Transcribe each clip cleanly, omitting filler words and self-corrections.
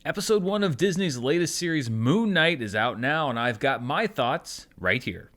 Episode 1 of Disney's latest series, Moon Knight, is out now, and I've got my thoughts right here.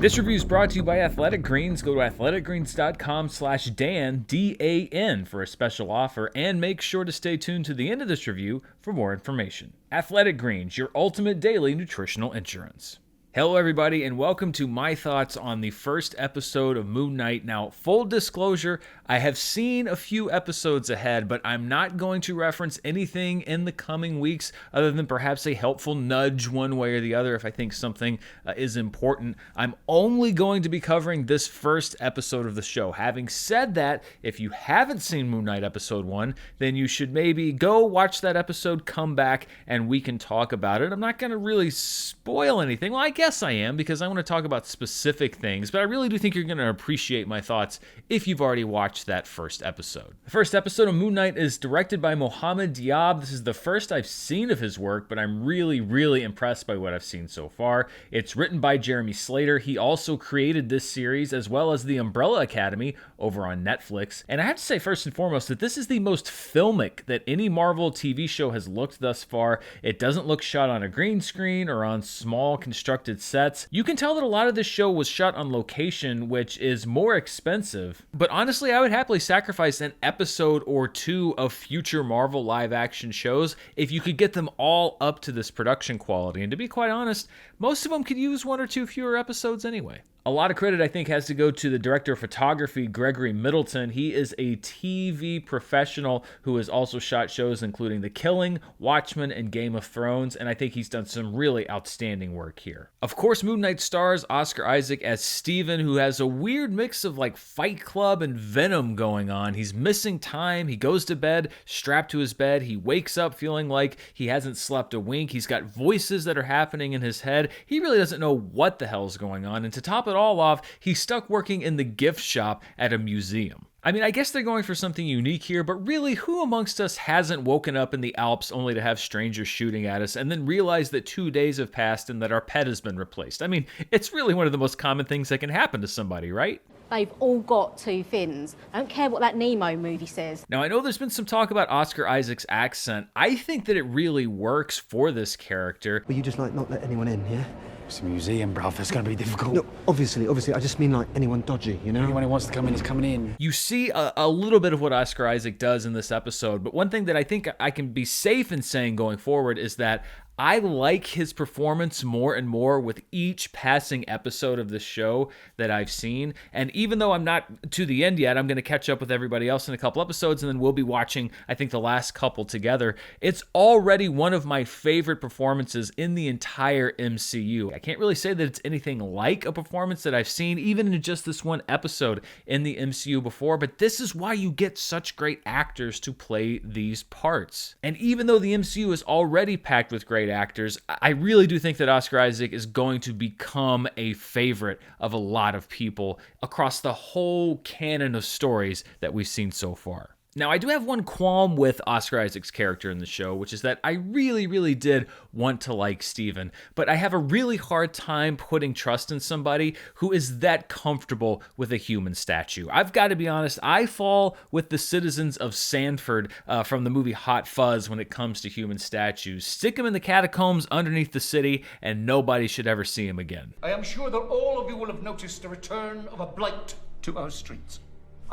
This review is brought to you by Athletic Greens. Go to athleticgreens.com/Dan, D-A-N, for a special offer, and make sure to stay tuned to the end of this review for more information. Athletic Greens, your ultimate daily nutritional insurance. Hello everybody, and welcome to my thoughts on the first episode of Moon Knight. Now, full disclosure, I have seen a few episodes ahead, but I'm not going to reference anything in the coming weeks other than perhaps a helpful nudge one way or the other if I think something is important. I'm only going to be covering this first episode of the show. Having said that, if you haven't seen Moon Knight episode 1, then you should maybe go watch that episode, come back, and we can talk about it. I'm not going to really spoil anything. Well, I guess I am, because I want to talk about specific things, but I really do think you're going to appreciate my thoughts if you've already watched that first episode. The first episode of Moon Knight is directed by Mohamed Diab. This is the first I've seen of his work, but I'm really impressed by what I've seen so far. It's written by Jeremy Slater. He also created this series as well as The Umbrella Academy over on Netflix. And I have to say first and foremost that this is the most filmic that any Marvel TV show has looked thus far. It doesn't look shot on a green screen or on small constructed sets. You can tell that a lot of this show was shot on location, which is more expensive. But honestly, I would happily sacrifice an episode or two of future Marvel live action shows if you could get them all up to this production quality. And to be quite honest, most of them could use one or two fewer episodes anyway. A lot of credit, I think, has to go to the director of photography, Gregory Middleton. He is a TV professional who has also shot shows including The Killing, Watchmen, and Game of Thrones, and I think he's done some really outstanding work here. Of course, Moon Knight stars Oscar Isaac as Steven, who has a weird mix of like Fight Club and Venom going on. He's missing time. He goes to bed, strapped to his bed. He wakes up feeling like he hasn't slept a wink. He's got voices that are happening in his head. He really doesn't know what the hell's going on, and to top it all off, he's stuck working in the gift shop at a museum. I mean, I guess they're going for something unique here, but really, who amongst us hasn't woken up in the Alps only to have strangers shooting at us and then realize that 2 days have passed and that our pet has been replaced? I mean, it's really one of the most common things that can happen to somebody, right? They've all got two fins. I don't care what that Nemo movie says. Now, I know there's been some talk about Oscar Isaac's accent. I think that it really works for this character. Will you just, not let anyone in, yeah? It's a museum, bruv. It's going to be difficult. No, obviously. I just mean, anyone dodgy, you know? Anyone who wants to come in is coming in. You see a little bit of what Oscar Isaac does in this episode, but one thing that I think I can be safe in saying going forward is that I like his performance more and more with each passing episode of this show that I've seen. And even though I'm not to the end yet, I'm going to catch up with everybody else in a couple episodes, and then we'll be watching, I think, the last couple together. It's already one of my favorite performances in the entire MCU. I can't really say that it's anything like a performance that I've seen, even in just this one episode in the MCU before, but this is why you get such great actors to play these parts. And even though the MCU is already packed with great actors, I really do think that Oscar Isaac is going to become a favorite of a lot of people across the whole canon of stories that we've seen so far. Now, I do have one qualm with Oscar Isaac's character in the show, which is that I really did want to like Steven, but I have a really hard time putting trust in somebody who is that comfortable with a human statue. I've got to be honest, I fall with the citizens of Sanford from the movie Hot Fuzz when it comes to human statues. Stick them in the catacombs underneath the city, and nobody should ever see him again. I am sure that all of you will have noticed the return of a blight to our streets.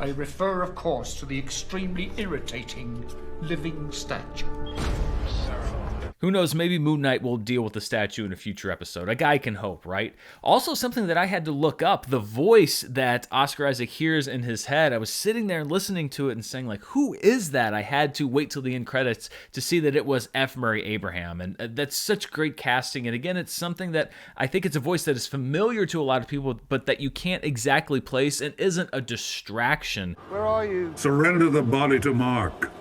I refer, of course, to the extremely irritating living statue. Who knows, maybe Moon Knight will deal with the statue in a future episode. A guy can hope, right? Also, something that I had to look up, the voice that Oscar Isaac hears in his head, I was sitting there listening to it and saying, who is that? I had to wait till the end credits to see that it was F. Murray Abraham, and that's such great casting. And again, it's something that I think it's a voice that is familiar to a lot of people, but that you can't exactly place and isn't a distraction. Where are you? Surrender the body to Mark.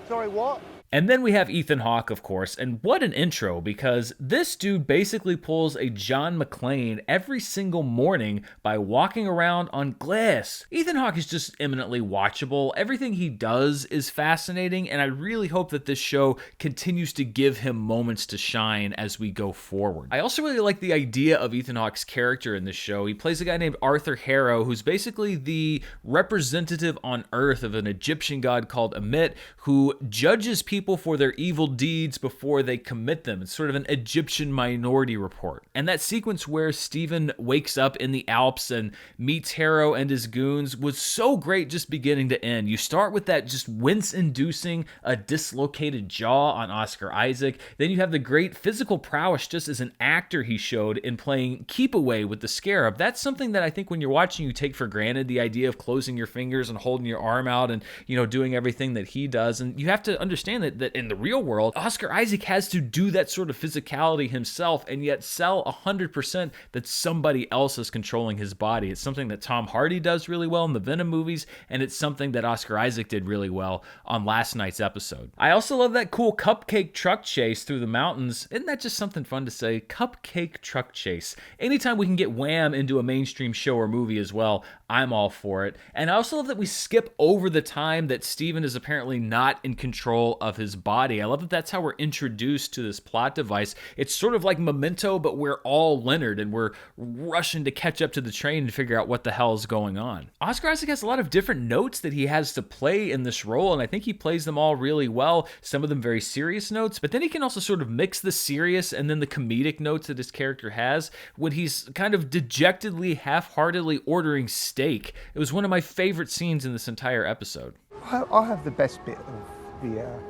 Sorry, what? And then we have Ethan Hawke, of course, and what an intro, because this dude basically pulls a John McClane every single morning by walking around on glass. Ethan Hawke is just eminently watchable. Everything he does is fascinating, and I really hope that this show continues to give him moments to shine as we go forward. I also really like the idea of Ethan Hawke's character in this show. He plays a guy named Arthur Harrow, who's basically the representative on Earth of an Egyptian god called Amit, who judges people for their evil deeds before they commit them. It's sort of an Egyptian Minority Report. And that sequence where Steven wakes up in the Alps and meets Harrow and his goons was so great just beginning to end. You start with that just wince-inducing, a dislocated jaw on Oscar Isaac. Then you have the great physical prowess just as an actor he showed in playing Keep Away with the Scarab. That's something that I think when you're watching you take for granted, the idea of closing your fingers and holding your arm out and, doing everything that he does. And you have to understand that in the real world, Oscar Isaac has to do that sort of physicality himself and yet sell 100% that somebody else is controlling his body. It's something that Tom Hardy does really well in the Venom movies, and it's something that Oscar Isaac did really well on last night's episode. I also love that cool cupcake truck chase through the mountains. Isn't that just something fun to say? Cupcake truck chase. Anytime we can get Wham into a mainstream show or movie as well, I'm all for it. And I also love that we skip over the time that Steven is apparently not in control of his body. I love that that's how we're introduced to this plot device. It's sort of like Memento, but we're all Leonard and we're rushing to catch up to the train and figure out what the hell is going on. Oscar Isaac has a lot of different notes that he has to play in this role, and I think he plays them all really well. Some of them very serious notes, but then he can also sort of mix the serious and then the comedic notes that his character has when he's kind of dejectedly, half-heartedly ordering steak. It was one of my favorite scenes in this entire episode. I'll have the best bit of the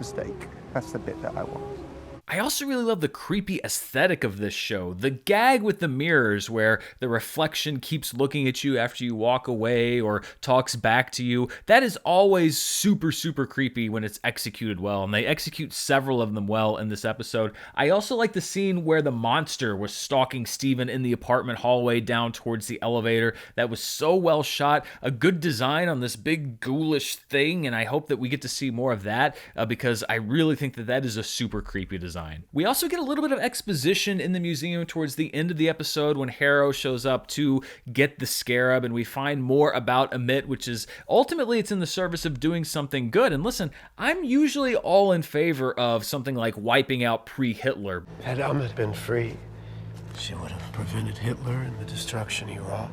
steak. That's the bit that I want. I also really love the creepy aesthetic of this show. The gag with the mirrors where the reflection keeps looking at you after you walk away or talks back to you. That is always super, super creepy when it's executed well, and they execute several of them well in this episode. I also like the scene where the monster was stalking Steven in the apartment hallway down towards the elevator. That was so well shot. A good design on this big ghoulish thing, and I hope that we get to see more of that because I really think that is a super creepy design. We also get a little bit of exposition in the museum towards the end of the episode when Harrow shows up to get the scarab, and we find more about Amit, which is ultimately it's in the service of doing something good. And listen, I'm usually all in favor of something like wiping out pre-Hitler. Had Amit been free, she would have prevented Hitler and the destruction he wrought.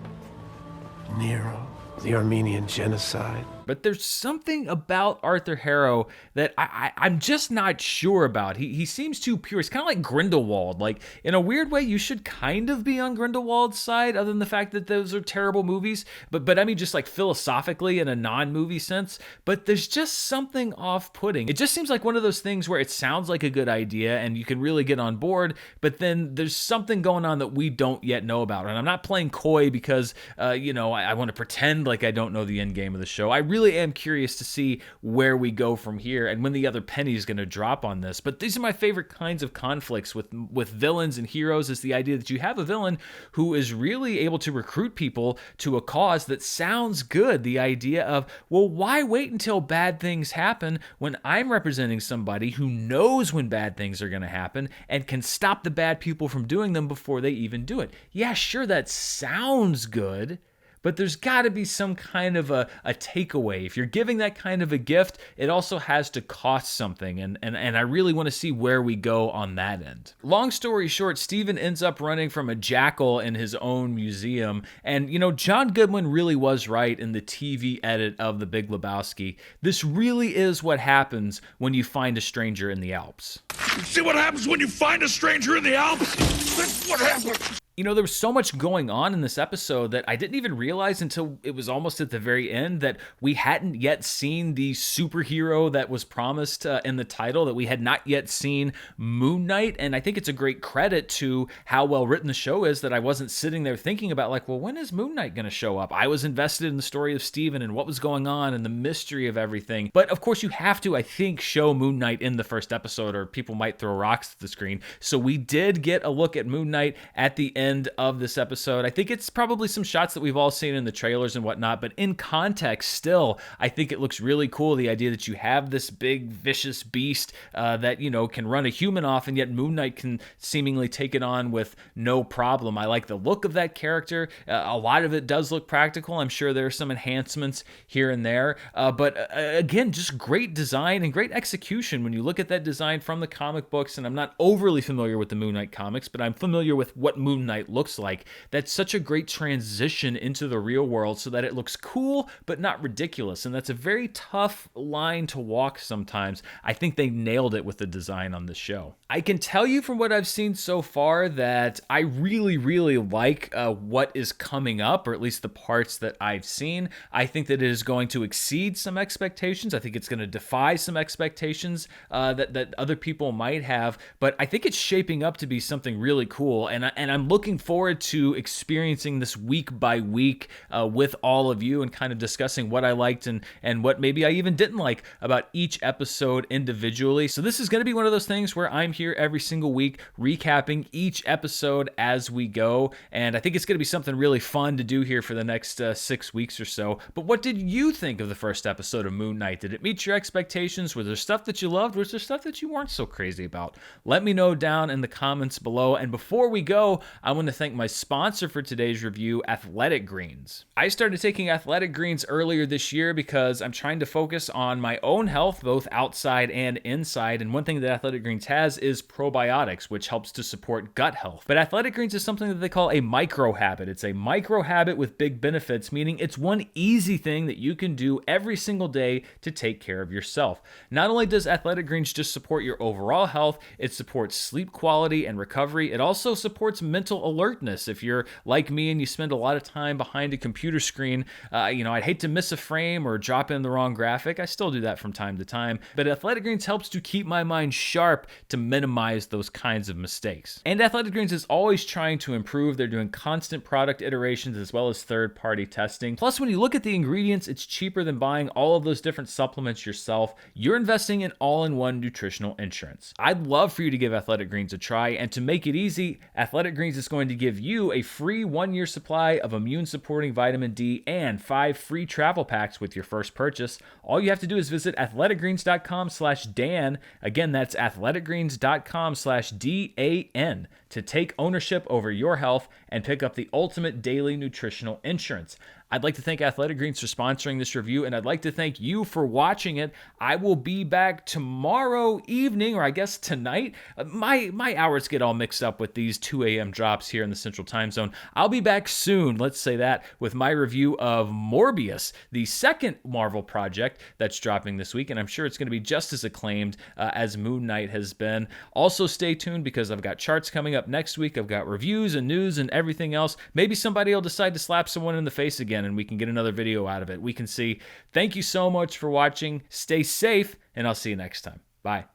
Nero, the Armenian genocide. But there's something about Arthur Harrow that I'm just not sure about. He seems too pure. He's kind of like Grindelwald. Like, in a weird way, you should kind of be on Grindelwald's side, other than the fact that those are terrible movies. But I mean, just like philosophically in a non-movie sense. But there's just something off-putting. It just seems like one of those things where it sounds like a good idea and you can really get on board, but then there's something going on that we don't yet know about. And I'm not playing coy because, I want to pretend like I don't know the end game of the show. I really am curious to see where we go from here and when the other penny is going to drop on this. But these are my favorite kinds of conflicts with villains and heroes, is the idea that you have a villain who is really able to recruit people to a cause that sounds good. The idea of, well, why wait until bad things happen when I'm representing somebody who knows when bad things are going to happen and can stop the bad people from doing them before they even do it. Yeah, sure, that sounds good, but there's got to be some kind of a takeaway. If you're giving that kind of a gift, it also has to cost something, and I really want to see where we go on that end. Long story short, Steven ends up running from a jackal in his own museum, and John Goodwin really was right in the TV edit of The Big Lebowski. This really is what happens when you find a stranger in the Alps. See what happens when you find a stranger in the Alps? That's what happens. There was so much going on in this episode that I didn't even realize until it was almost at the very end that we hadn't yet seen the superhero that was promised in the title, that we had not yet seen Moon Knight. And I think it's a great credit to how well written the show is that I wasn't sitting there thinking about when is Moon Knight going to show up? I was invested in the story of Steven and what was going on and the mystery of everything. But of course you have to, I think, show Moon Knight in the first episode or people might throw rocks at the screen. So we did get a look at Moon Knight at the end end of this episode. I think it's probably some shots that we've all seen in the trailers and whatnot, but in context still, I think it looks really cool. The idea that you have this big vicious beast that, you know, can run a human off, and yet Moon Knight can seemingly take it on with no problem. I like the look of that character. A lot of it does look practical. I'm sure there are some enhancements here and there, but again, just great design and great execution when you look at that design from the comic books. And I'm not overly familiar with the Moon Knight comics, but I'm familiar with what Moon Knight looks like. That's such a great transition into the real world so that it looks cool but not ridiculous, and that's a very tough line to walk sometimes. I think they nailed it with the design on this show. I can tell you from what I've seen so far that I really, really like what is coming up, or at least the parts that I've seen. I think that it is going to exceed some expectations. I think it's going to defy some expectations that other people might have, but I think it's shaping up to be something really cool, and I'm looking forward to experiencing this week by week with all of you and kind of discussing what I liked and what maybe I even didn't like about each episode individually. So this is going to be one of those things where I'm here every single week recapping each episode as we go, and I think it's going to be something really fun to do here for the next 6 weeks or so. But what did you think of the first episode of Moon Knight? Did it meet your expectations? Was there stuff that you loved? Was there stuff that you weren't so crazy about? Let me know down in the comments below. And before we go, I want to thank my sponsor for today's review, Athletic Greens. I started taking Athletic Greens earlier this year because I'm trying to focus on my own health, both outside and inside. And one thing that Athletic Greens has is probiotics, which helps to support gut health. But Athletic Greens is something that they call a micro habit. It's a micro habit with big benefits, meaning it's one easy thing that you can do every single day to take care of yourself. Not only does Athletic Greens just support your overall health, it supports sleep quality and recovery. It also supports mental alertness. If you're like me and you spend a lot of time behind a computer screen, I'd hate to miss a frame or drop in the wrong graphic. I still do that from time to time, but Athletic Greens helps to keep my mind sharp to minimize those kinds of mistakes. And Athletic Greens is always trying to improve. They're doing constant product iterations as well as third-party testing. Plus, when you look at the ingredients, it's cheaper than buying all of those different supplements yourself. You're investing in all-in-one nutritional insurance. I'd love for you to give Athletic Greens a try, and to make it easy, Athletic Greens is going to give you a free 1-year supply of immune-supporting vitamin D and 5 free travel packs with your first purchase. All you have to do is visit athleticgreens.com/Dan. Again, that's athleticgreens.com/DAN to take ownership over your health and pick up the ultimate daily nutritional insurance. I'd like to thank Athletic Greens for sponsoring this review, and I'd like to thank you for watching it. I will be back tomorrow evening, or I guess tonight. My hours get all mixed up with these 2 a.m. drops here in the Central Time Zone. I'll be back soon, let's say that, with my review of Morbius, the second Marvel project that's dropping this week, and I'm sure it's going to be just as acclaimed as Moon Knight has been. Also, stay tuned because I've got charts coming up next week. I've got reviews and news and everything else. Maybe somebody will decide to slap someone in the face again, and we can get another video out of it. We can see. Thank you so much for watching. Stay safe, and I'll see you next time. Bye.